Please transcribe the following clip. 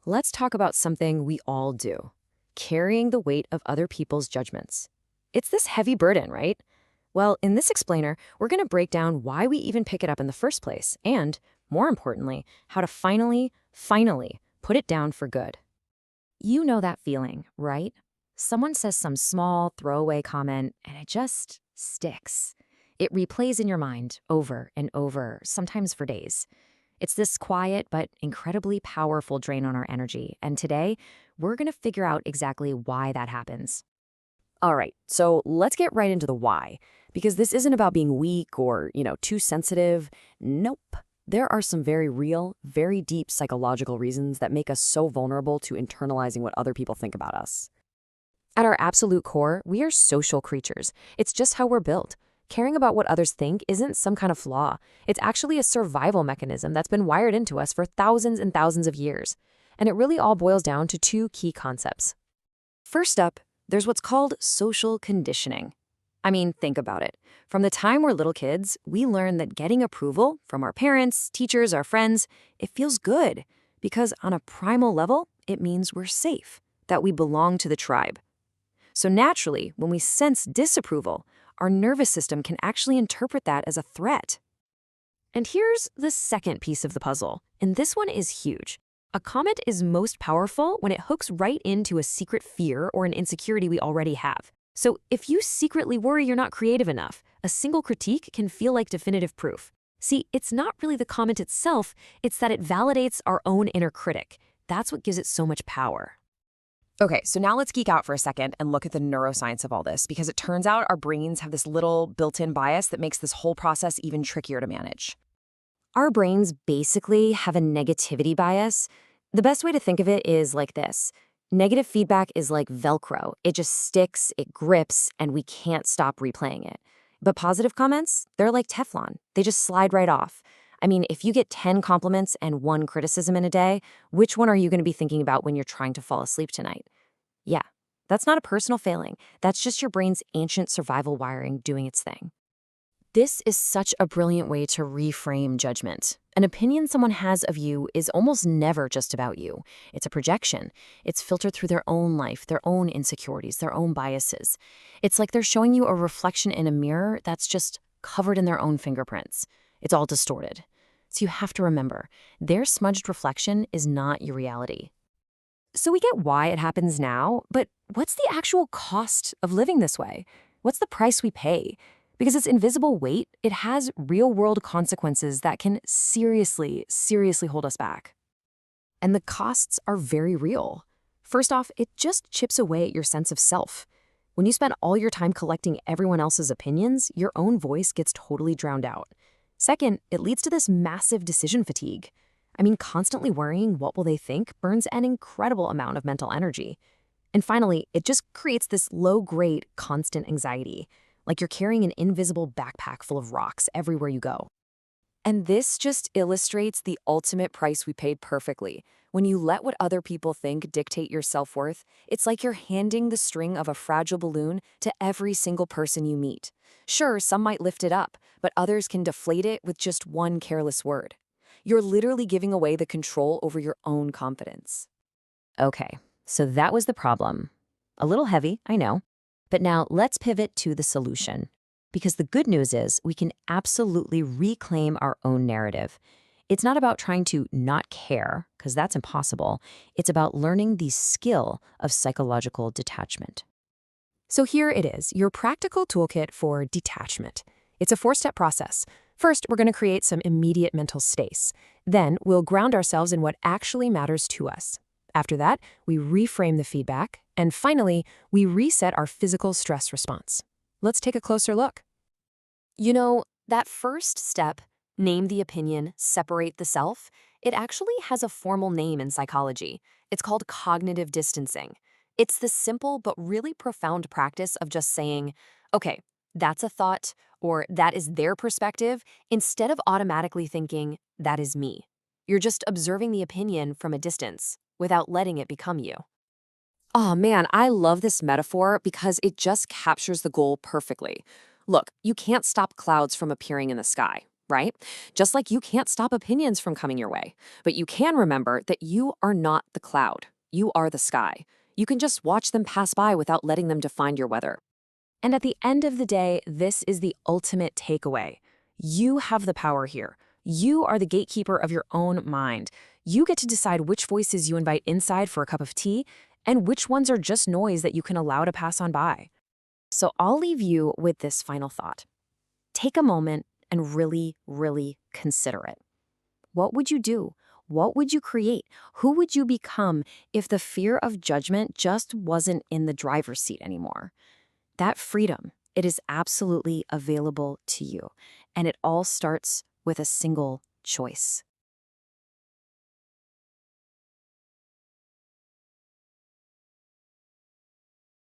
let's talk about something we all do: carrying the weight of other people's judgments. It's this heavy burden, right? Well, in this explainer, we're going to break down why we even pick it up in the first place and, more importantly, how to finally put it down for good. You know that feeling, right? Someone says some small throwaway comment and it just sticks. It replays in your mind over and over, sometimes for days. It's this quiet but incredibly powerful drain on our energy, and today we're going to figure out exactly why that happens. All right, so let's get right into the why, because this isn't about being weak or, too sensitive. Nope. There are some very real, very deep psychological reasons that make us so vulnerable to internalizing what other people think about us. At our absolute core, we are social creatures. It's just how we're built. Caring about what others think isn't some kind of flaw. It's actually a survival mechanism that's been wired into us for thousands and thousands of years. And it really all boils down to two key concepts. First up, there's what's called social conditioning. I mean, think about it. From the time we're little kids, we learn that getting approval from our parents, teachers, our friends, it feels good. Because on a primal level, it means we're safe, that we belong to the tribe. So naturally, when we sense disapproval, our nervous system can actually interpret that as a threat. And here's the second piece of the puzzle, and this one is huge. A comment is most powerful when it hooks right into a secret fear or an insecurity we already have. So if you secretly worry you're not creative enough, a single critique can feel like definitive proof. See, it's not really the comment itself, it's that it validates our own inner critic. That's what gives it so much power. Okay, so now let's geek out for a second and look at the neuroscience of all this, because it turns out our brains have this little built-in bias that makes this whole process even trickier to manage. Our brains basically have a negativity bias. The best way to think of it is like this. Negative feedback is like Velcro. It just sticks, it grips, and we can't stop replaying it. But positive comments, they're like Teflon. They just slide right off. I mean, if you get 10 compliments and 1 criticism in a day, which one are you going to be thinking about when you're trying to fall asleep tonight? Yeah, that's not a personal failing. That's just your brain's ancient survival wiring doing its thing. This is such a brilliant way to reframe judgment. An opinion someone has of you is almost never just about you. It's a projection. It's filtered through their own life, their own insecurities, their own biases. It's like they're showing you a reflection in a mirror that's just covered in their own fingerprints. It's all distorted. So you have to remember, their smudged reflection is not your reality. So we get why it happens now, but what's the actual cost of living this way? What's the price we pay? Because its invisible weight, it has real-world consequences that can seriously hold us back. And the costs are very real. First off, it just chips away at your sense of self. When you spend all your time collecting everyone else's opinions, your own voice gets totally drowned out. Second, it leads to this massive decision fatigue. I mean, constantly worrying what will they think burns an incredible amount of mental energy. And finally, it just creates this low-grade, constant anxiety, like you're carrying an invisible backpack full of rocks everywhere you go. And this just illustrates the ultimate price we paid perfectly. When you let what other people think dictate your self-worth, it's like you're handing the string of a fragile balloon to every single person you meet. Sure, some might lift it up, but others can deflate it with just one careless word. You're literally giving away the control over your own confidence. Okay, so that was the problem. A little heavy, I know. But now let's pivot to the solution. Because the good news is we can absolutely reclaim our own narrative. It's not about trying to not care, because that's impossible. It's about learning the skill of psychological detachment. So here it is, your practical toolkit for detachment. It's a 4-step process. First, we're going to create some immediate mental space. Then we'll ground ourselves in what actually matters to us. After that, we reframe the feedback. And finally, we reset our physical stress response. Let's take a closer look. You know, that first step, name the opinion, separate the self, it actually has a formal name in psychology. It's called cognitive distancing. It's the simple but really profound practice of just saying, okay, that's a thought, or that is their perspective, instead of automatically thinking, that is me. You're just observing the opinion from a distance, without letting it become you. Oh man, I love this metaphor because it just captures the goal perfectly. Look, you can't stop clouds from appearing in the sky, right? Just like you can't stop opinions from coming your way, but you can remember that you are not the cloud. You are the sky. You can just watch them pass by without letting them define your weather. And at the end of the day, this is the ultimate takeaway. You have the power here. You are the gatekeeper of your own mind. You get to decide which voices you invite inside for a cup of tea and which ones are just noise that you can allow to pass on by. So I'll leave you with this final thought. Take a moment and really, really consider it. What would you do? What would you create? Who would you become if the fear of judgment just wasn't in the driver's seat anymore? That freedom, it is absolutely available to you. And it all starts with a single choice.